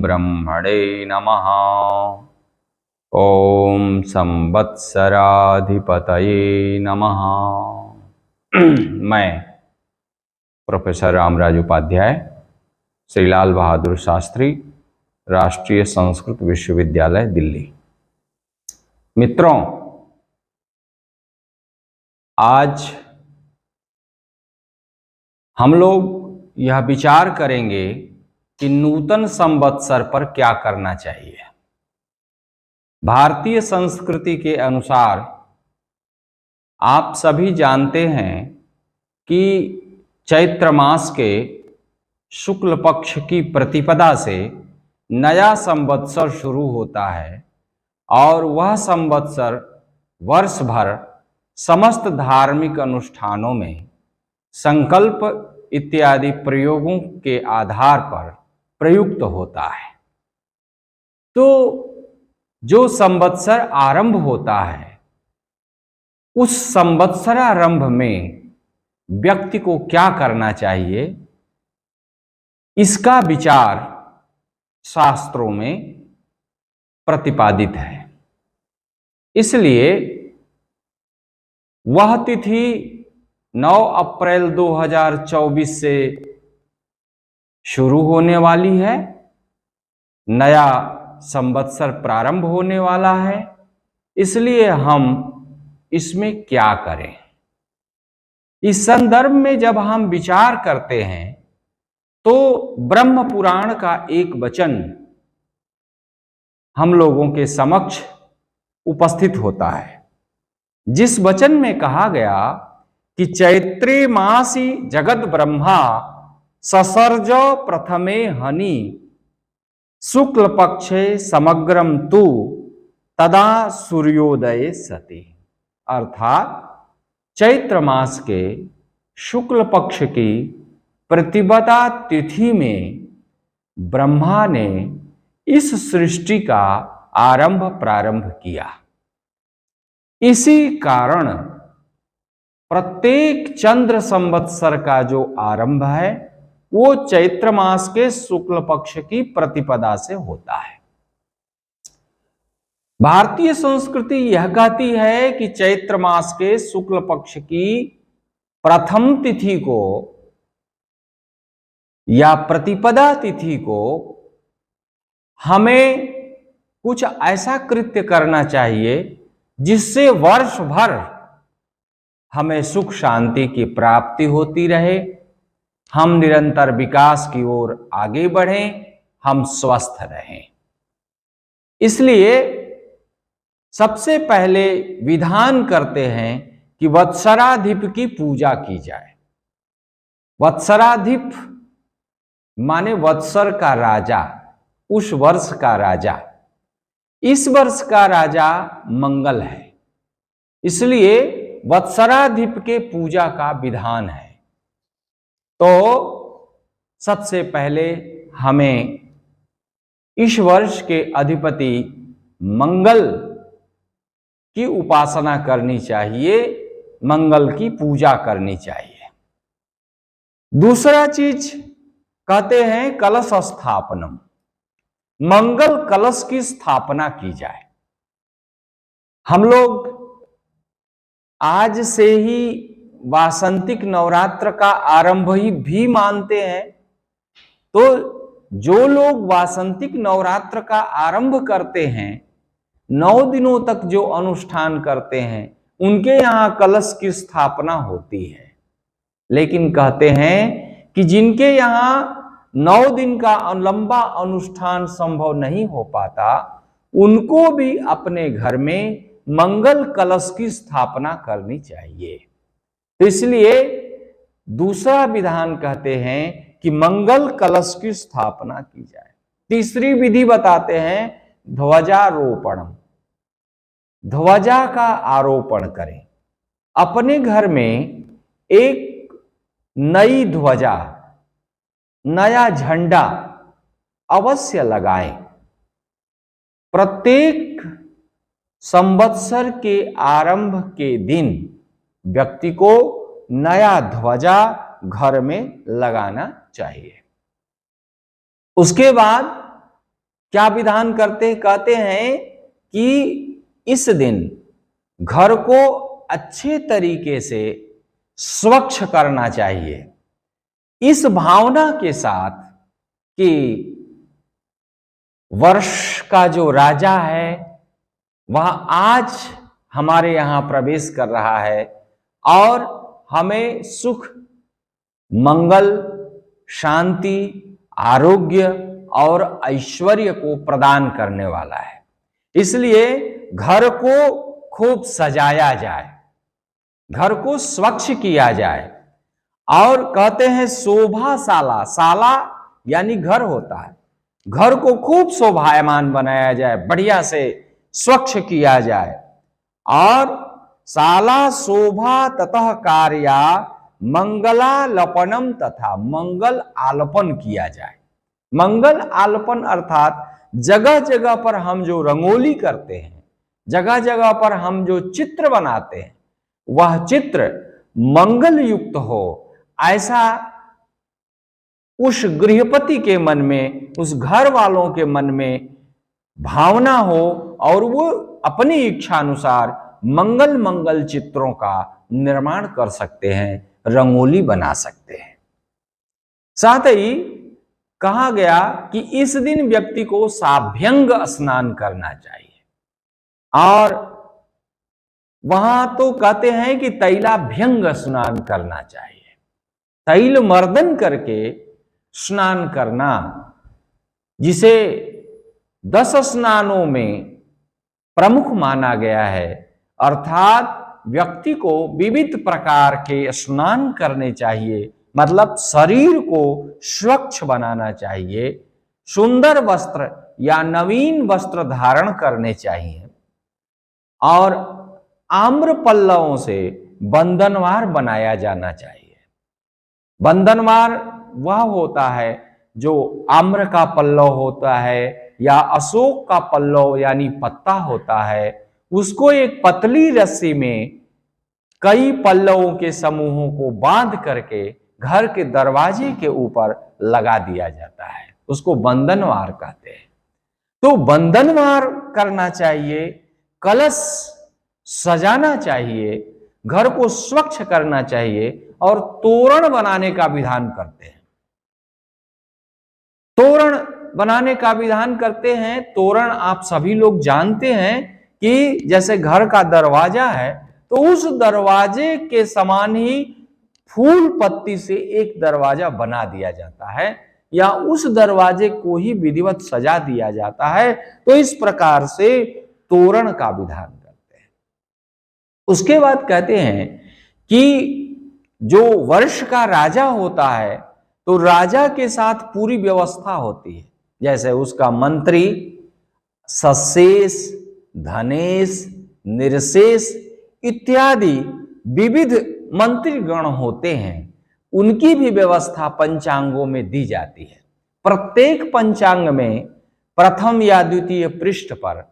ब्रह्मणे नमः। ओम संवत्सराधिपतये नमः। मैं प्रोफेसर रामराज उपाध्याय, श्री लाल बहादुर शास्त्री, राष्ट्रीय संस्कृत विश्वविद्यालय, दिल्ली। मित्रों, आज हम लोग यह विचार करेंगे कि नूतन संवत्सर पर क्या करना चाहिए। भारतीय संस्कृति के अनुसार आप सभी जानते हैं कि चैत्र मास के शुक्ल पक्ष की प्रतिपदा से नया संवत्सर शुरू होता है और वह संवत्सर वर्ष भर समस्त धार्मिक अनुष्ठानों में संकल्प इत्यादि प्रयोगों के आधार पर प्रयुक्त होता है। तो जो संवत्सर आरंभ होता है, उस संवत्सरारंभ में व्यक्ति को क्या करना चाहिए, इसका विचार शास्त्रों में प्रतिपादित है। इसलिए वह तिथि 9 अप्रैल 2024 से शुरू होने वाली है। नया संवत्सर प्रारंभ होने वाला है। इसलिए हम इसमें क्या करें, इस संदर्भ में जब हम विचार करते हैं तो ब्रह्म पुराण का एक वचन हम लोगों के समक्ष उपस्थित होता है, जिस वचन में कहा गया कि चैत्रे मासी जगत ब्रह्मा ससर्ज प्रथमे हनि शुक्ल पक्षे समग्रम तु तदा सूर्योदय सति। अर्थात चैत्र मास के शुक्ल पक्ष की प्रतिपदा तिथि में ब्रह्मा ने इस सृष्टि का आरंभ प्रारंभ किया। इसी कारण प्रत्येक चंद्र संवत्सर का जो आरंभ है वो चैत्र मास के शुक्ल पक्ष की प्रतिपदा से होता है। भारतीय संस्कृति यह कहती है कि चैत्र मास के शुक्ल पक्ष की प्रथम तिथि को या प्रतिपदा तिथि को हमें कुछ ऐसा कृत्य करना चाहिए जिससे वर्ष भर हमें सुख शांति की प्राप्ति होती रहे, हम निरंतर विकास की ओर आगे बढ़ें, हम स्वस्थ रहें। इसलिए सबसे पहले विधान करते हैं कि वत्सराधिप की पूजा की जाए। वत्सराधिप माने वत्सर का राजा, उस वर्ष का राजा। इस वर्ष का राजा मंगल है, इसलिए वत्सराधिप के पूजा का विधान है। तो सबसे पहले हमें इस वर्ष के अधिपति मंगल की उपासना करनी चाहिए, मंगल की पूजा करनी चाहिए। दूसरा चीज कहते हैं कलश स्थापनम, मंगल कलश की स्थापना की जाए। हम लोग आज से ही वासंतिक नवरात्र का आरंभ ही भी मानते हैं। तो जो लोग वासंतिक नवरात्र का आरंभ करते हैं, 9 दिनों तक जो अनुष्ठान करते हैं, उनके यहां कलश की स्थापना होती है। लेकिन कहते हैं कि जिनके यहां 9 दिन का लंबा अनुष्ठान संभव नहीं हो पाता, उनको भी अपने घर में मंगल कलश की स्थापना करनी चाहिए। तो इसलिए दूसरा विधान कहते हैं कि मंगल कलश की स्थापना की जाए। तीसरी विधि बताते हैं ध्वजारोपण, ध्वजा का आरोपण करें। अपने घर में एक नई ध्वजा, नया झंडा अवश्य लगाएं। प्रत्येक संवत्सर के आरंभ के दिन व्यक्ति को नया ध्वजा घर में लगाना चाहिए। उसके बाद क्या विधान करते कहते हैं कि इस दिन घर को अच्छे तरीके से स्वच्छ करना चाहिए, इस भावना के साथ कि वर्ष का जो राजा है वह आज हमारे यहां प्रवेश कर रहा है और हमें सुख, मंगल, शांति, आरोग्य और ऐश्वर्य को प्रदान करने वाला है। इसलिए घर को खूब सजाया जाए, घर को स्वच्छ किया जाए और कहते हैं शोभाशाला, शाला यानी घर होता है, घर को खूब शोभायमान बनाया जाए, बढ़िया से स्वच्छ किया जाए और शाला शोभा ततः कार्या मंगलालपनम, तथा मंगल आलपन किया जाए। मंगल आलपन अर्थात जगह जगह पर हम जो रंगोली करते हैं, जगह जगह पर हम जो चित्र बनाते हैं, वह चित्र मंगल युक्त हो, ऐसा उस गृहपति के मन में, उस घर वालों के मन में भावना हो और वो अपनी इच्छा अनुसार मंगल मंगल चित्रों का निर्माण कर सकते हैं, रंगोली बना सकते हैं। साथ ही कहा गया कि इस दिन व्यक्ति को साभ्यंग स्नान करना चाहिए और वहां तो कहते हैं कि तैलाभ्यंग स्नान करना चाहिए, तैल मर्दन करके स्नान करना, जिसे 10 स्नानों में प्रमुख माना गया है। अर्थात व्यक्ति को विविध प्रकार के स्नान करने चाहिए, मतलब शरीर को स्वच्छ बनाना चाहिए, सुंदर वस्त्र या नवीन वस्त्र धारण करने चाहिए और आम्र पल्लवों से बंधनवार बनाया जाना चाहिए। बंधनवार वह होता है जो आम्र का पल्लव होता है या अशोक का पल्लव यानी पत्ता होता है, उसको एक पतली रस्सी में कई पल्लवों के समूहों को बांध करके घर के दरवाजे के ऊपर लगा दिया जाता है, उसको बंधनवार कहते हैं। तो बंधनवार करना चाहिए, कलश सजाना चाहिए, घर को स्वच्छ करना चाहिए और तोरण बनाने का विधान करते हैं। तोरण बनाने का विधान करते हैं। तोरण आप सभी लोग जानते हैं कि जैसे घर का दरवाजा है तो उस दरवाजे के समान ही फूल पत्ती से एक दरवाजा बना दिया जाता है या उस दरवाजे को ही विधिवत सजा दिया जाता है। तो इस प्रकार से तोरण का विधान करते हैं। उसके बाद कहते हैं कि जो वर्ष का राजा होता है तो राजा के साथ पूरी व्यवस्था होती है, जैसे उसका मंत्री, सशेष, धनेश, निर्शेष इत्यादि विविध मंत्रीगण होते हैं, उनकी भी व्यवस्था पंचांगों में दी जाती है। प्रत्येक पंचांग में प्रथम या द्वितीय पृष्ठ पर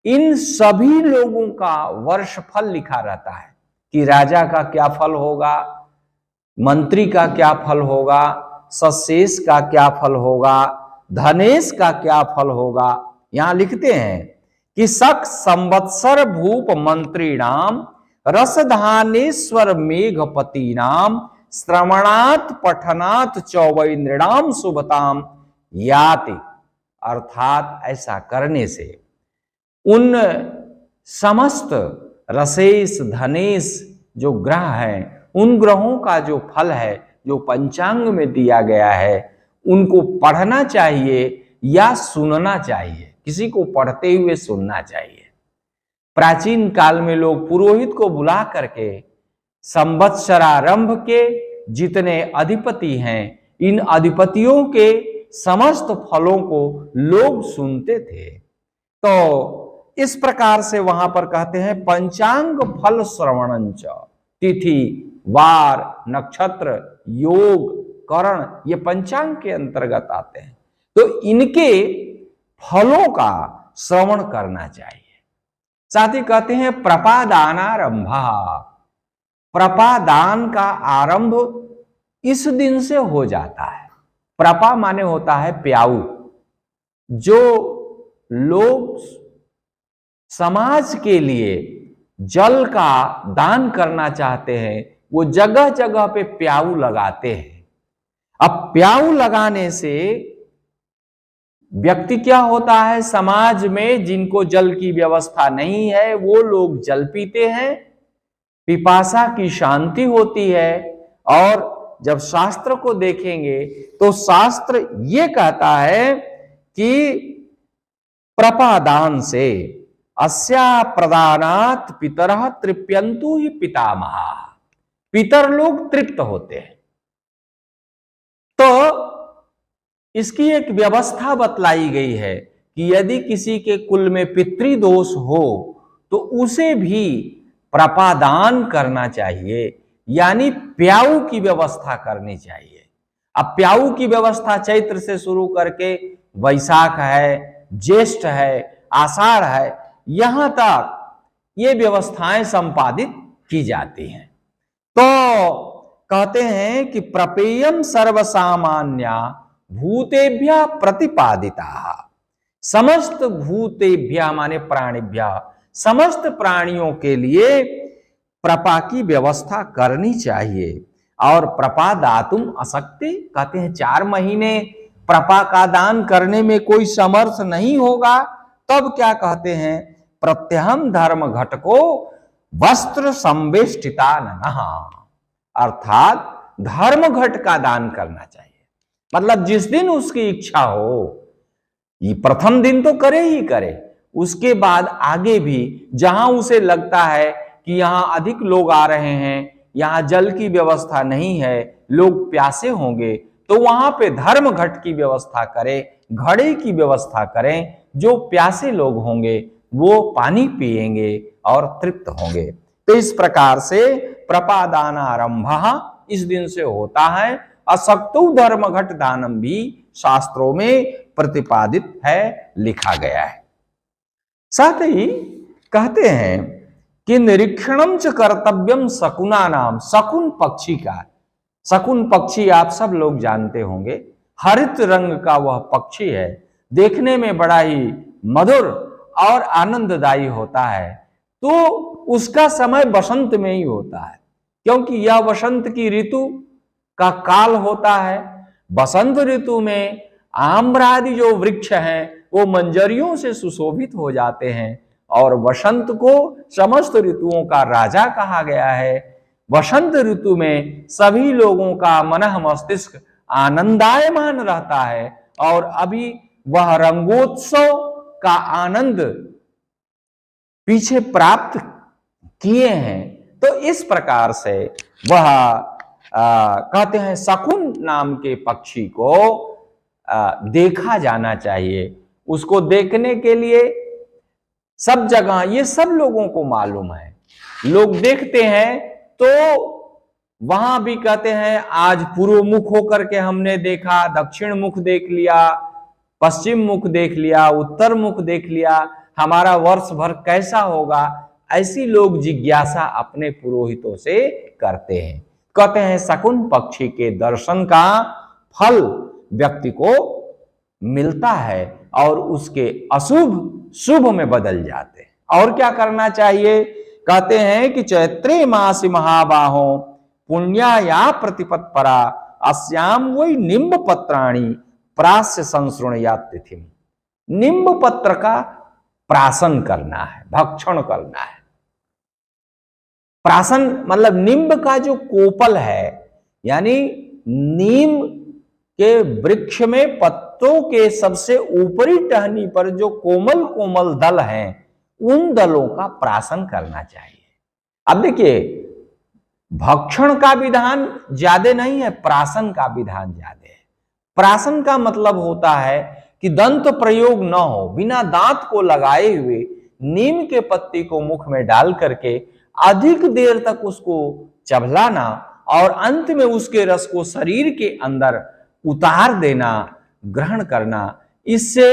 इन सभी लोगों का वर्षफल लिखा रहता है कि राजा का क्या फल होगा, मंत्री का क्या फल होगा, सशेष का क्या फल होगा, धनेश का क्या फल होगा। यहां लिखते हैं कि शक संवत्सर भूप मंत्री नाम, रसधानेश्वर मेघपति नाम, श्रवणात् पठनात् चौवैनृणाम शुभताम याति। अर्थात ऐसा करने से उन समस्त रसेश, धनेश जो ग्रह हैं, उन ग्रहों का जो फल है जो पंचांग में दिया गया है, उनको पढ़ना चाहिए या सुनना चाहिए, किसी को पढ़ते हुए सुनना चाहिए। प्राचीन काल में लोग पुरोहित को बुला करके संवत्सरारंभ के जितने अधिपति हैं, इन अधिपतियों के समस्त फलों को लोग सुनते थे। तो इस प्रकार से वहां पर कहते हैं पंचांग फल श्रवणंच, तिथि, वार, नक्षत्र, योग, करण, ये पंचांग के अंतर्गत आते हैं। तो इनके फलों का श्रवण करना चाहिए। साथ ही कहते हैं प्रपादानारंभ, प्रपादान का आरंभ इस दिन से हो जाता है। प्रपा माने होता है प्याऊ, जो लोग समाज के लिए जल का दान करना चाहते हैं, वो जगह जगह पे प्याऊ लगाते हैं। अब प्याऊ लगाने से व्यक्ति क्या होता है, समाज में जिनको जल की व्यवस्था नहीं है वो लोग जल पीते हैं, पिपासा की शांति होती है। और जब शास्त्र को देखेंगे तो शास्त्र ये कहता है कि प्रपादान से अस्या प्रदानात् पितरः तृप्यन्तु ही पितामहा, पितर लोग तृप्त होते हैं। तो इसकी एक व्यवस्था बतलाई गई है कि यदि किसी के कुल में पितृदोष हो तो उसे भी प्रपादान करना चाहिए, यानी प्याऊ की व्यवस्था करनी चाहिए। अब प्याऊ की व्यवस्था चैत्र से शुरू करके वैशाख है, ज्येष्ठ है, आषाढ़ है, यहां तक ये व्यवस्थाएं संपादित की जाती हैं। तो कहते हैं कि प्रपेयम सर्वसामान्या भूतेभ्य प्रतिपादिता, समस्त भूतेभ्य माने प्राणिभ्य, समस्त प्राणियों के लिए प्रपा की व्यवस्था करनी चाहिए। और प्रपा दातुम अशक्ति, कहते हैं 4 महीने प्रपा का दान करने में कोई समर्थ नहीं होगा, तब क्या कहते हैं, प्रत्यहम धर्म घटको वस्त्र संवेष्टिता ननहा, अर्थात धर्म घट का दान करना चाहिए। मतलब जिस दिन उसकी इच्छा हो, ये प्रथम दिन तो करे ही करे, उसके बाद आगे भी जहां उसे लगता है कि यहां अधिक लोग आ रहे हैं, यहां जल की व्यवस्था नहीं है, लोग प्यासे होंगे, तो वहां पे धर्म घट की व्यवस्था करें, घड़े की व्यवस्था करें। जो प्यासे लोग होंगे वो पानी पिएंगे और तृप्त होंगे। तो इस प्रकार से प्रपादानारंभ इस दिन से होता है। अशक्तौ धर्म घट दानम भी शास्त्रों में प्रतिपादित है, लिखा गया है। साथ ही कहते हैं कि निरीक्षणम च कर्तव्यम शकुना नाम, शकुन पक्षी का, शकुन पक्षी आप सब लोग जानते होंगे, हरित रंग का वह पक्षी है, देखने में बड़ा ही मधुर और आनंददायी होता है। तो उसका समय बसंत में ही होता है, क्योंकि यह वसंत की ऋतु का काल होता है। बसंत ऋतु में आम्रादि जो वृक्ष हैं वो मंजरियों से सुशोभित हो जाते हैं, और वसंत को समस्त ऋतुओं का राजा कहा गया है। वसंत ऋतु में सभी लोगों का मन मस्तिष्क आनंदायमान रहता है, और अभी वह रंगोत्सव का आनंद पीछे प्राप्त किए हैं। तो इस प्रकार से वह कहते हैं शकुन नाम के पक्षी को देखा जाना चाहिए। उसको देखने के लिए सब जगह, ये सब लोगों को मालूम है, लोग देखते हैं। तो वहां भी कहते हैं आज पूर्व मुख होकर के हमने देखा, दक्षिण मुख देख लिया, पश्चिम मुख देख लिया, उत्तर मुख देख लिया, हमारा वर्ष भर कैसा होगा, ऐसी लोग जिज्ञासा अपने पुरोहितों से करते हैं। कहते हैं शकुन पक्षी के दर्शन का फल व्यक्ति को मिलता है और उसके अशुभ शुभ में बदल जाते हैं। और क्या करना चाहिए, कहते हैं कि चैत्रे मासी महाबाहो पुण्याया प्रतिपत्परा अस्याम वही निम्ब पत्राणी प्रास्य संसृणया तिथि, निम्ब पत्र का प्राशन करना है, भक्षण करना है। प्राशन मतलब नींब का जो कोपल है, यानी नीम के वृक्ष में पत्तों के सबसे ऊपरी टहनी पर जो कोमल कोमल दल हैं, उन दलों का प्राशन करना चाहिए। अब देखिए, भक्षण का विधान ज्यादा नहीं है, प्राशन का विधान ज्यादा है। प्राशन का मतलब होता है कि दंत प्रयोग न हो, बिना दांत को लगाए हुए नीम के पत्ती को मुख में डाल करके अधिक देर तक उसको चबलाना और अंत में उसके रस को शरीर के अंदर उतार देना, ग्रहण करना। इससे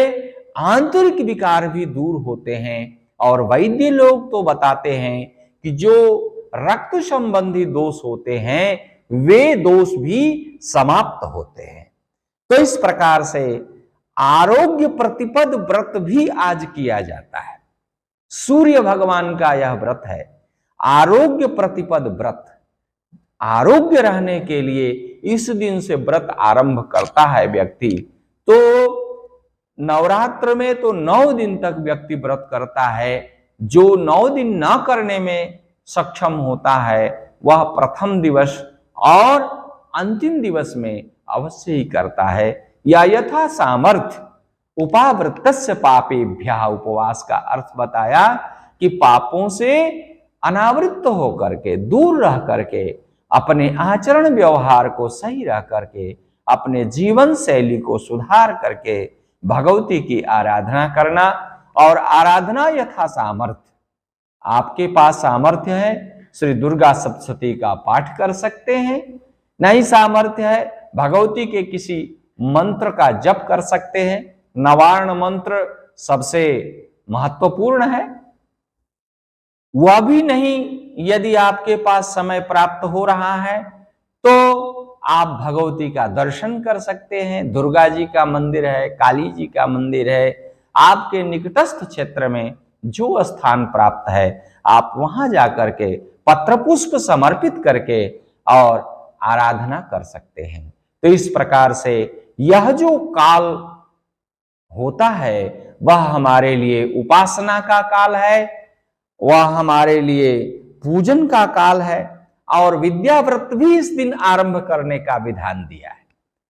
आंतरिक विकार भी दूर होते हैं। और वैद्य लोग तो बताते हैं कि जो रक्त संबंधी दोष होते हैं वे दोष भी समाप्त होते हैं। तो इस प्रकार से आरोग्य प्रतिपद व्रत भी आज किया जाता है। सूर्य भगवान का यह व्रत है, आरोग्य प्रतिपद व्रत। आरोग्य रहने के लिए इस दिन से व्रत आरंभ करता है व्यक्ति। तो नवरात्र में तो 9 दिन तक व्यक्ति व्रत करता है। जो 9 दिन न करने में सक्षम होता है वह प्रथम दिवस और अंतिम दिवस में अवश्य ही करता है। या यथा सामर्थ्य उपावृतस्य पापेभ्यः, उपवास का अर्थ बताया कि पापों से अनावृत होकर के, दूर रह करके, अपने आचरण व्यवहार को सही रह करके, अपने जीवन शैली को सुधार करके भगवती की आराधना करना। और आराधना यथा सामर्थ्य, आपके पास सामर्थ्य है श्री दुर्गा सप्तशती का पाठ कर सकते हैं, नहीं सामर्थ्य है भगवती के किसी मंत्र का जप कर सकते हैं। नवार्ण मंत्र सबसे महत्वपूर्ण है। वह भी नहीं यदि आपके पास समय प्राप्त हो रहा है तो आप भगवती का दर्शन कर सकते हैं। दुर्गा जी का मंदिर है, काली जी का मंदिर है, आपके निकटस्थ क्षेत्र में जो स्थान प्राप्त है आप वहां जाकर के पत्र पुष्प समर्पित करके और आराधना कर सकते हैं। तो इस प्रकार से यह जो काल होता है वह हमारे लिए उपासना का काल है, वह हमारे लिए पूजन का काल है। और विद्याव्रत भी इस दिन आरंभ करने का विधान दिया है।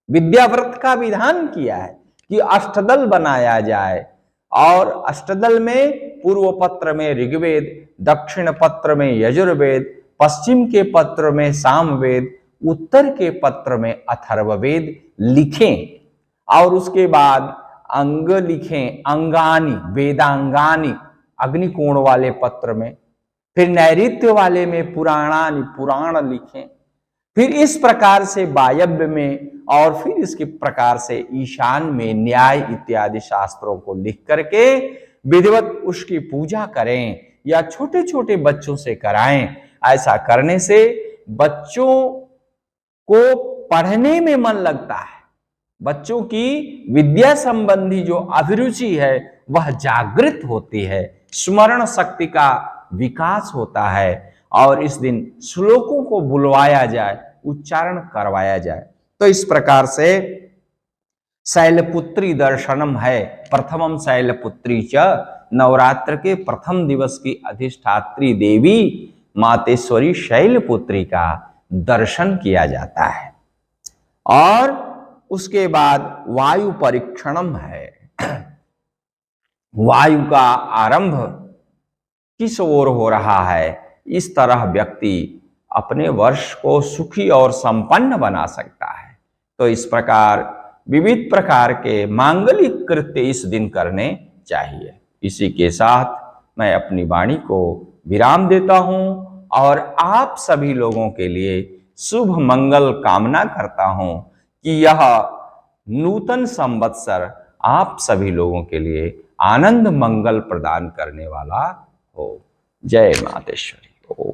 विद्याव्रत का विधान किया है कि अष्टदल बनाया जाए, और अष्टदल में पूर्व पत्र में ऋग्वेद, दक्षिण पत्र में यजुर्वेद, पश्चिम के पत्र में सामवेद, उत्तर के पत्र में अथर्ववेद लिखें। और उसके बाद अंग लिखें, अंगानी, वेदांगानी अग्निकोण वाले पत्र में, फिर नैऋत्य वाले में पुराणानि, पुराण लिखें। फिर इस प्रकार से वायव्य में, और फिर इसके प्रकार से ईशान में न्याय इत्यादि शास्त्रों को लिख करके विधिवत उसकी पूजा करें, या छोटे छोटे बच्चों से कराएं। ऐसा करने से बच्चों को पढ़ने में मन लगता है, बच्चों की विद्या संबंधी जो अभिरुचि है वह जागृत होती है, स्मरण शक्ति का विकास होता है। और इस दिन श्लोकों को बुलवाया जाए, उच्चारण करवाया जाए। तो इस प्रकार से शैलपुत्री दर्शनम है। प्रथमम शैलपुत्री च, नवरात्र के प्रथम दिवस की अधिष्ठात्री देवी मातेश्वरी शैलपुत्री का दर्शन किया जाता है। और उसके बाद वायु परीक्षणम है। वायु का आरंभ किस ओर हो रहा है, इस तरह व्यक्ति अपने वर्ष को सुखी और संपन्न बना सकता है। तो इस प्रकार विविध प्रकार के मांगलिक कृत्य इस दिन करने चाहिए। इसी के साथ मैं अपनी वाणी को विराम देता हूं और आप सभी लोगों के लिए शुभ मंगल कामना करता हूं कि यह नूतन संवत्सर आप सभी लोगों के लिए आनंद मंगल प्रदान करने वाला हो। जय मातेश्वरी। ओम।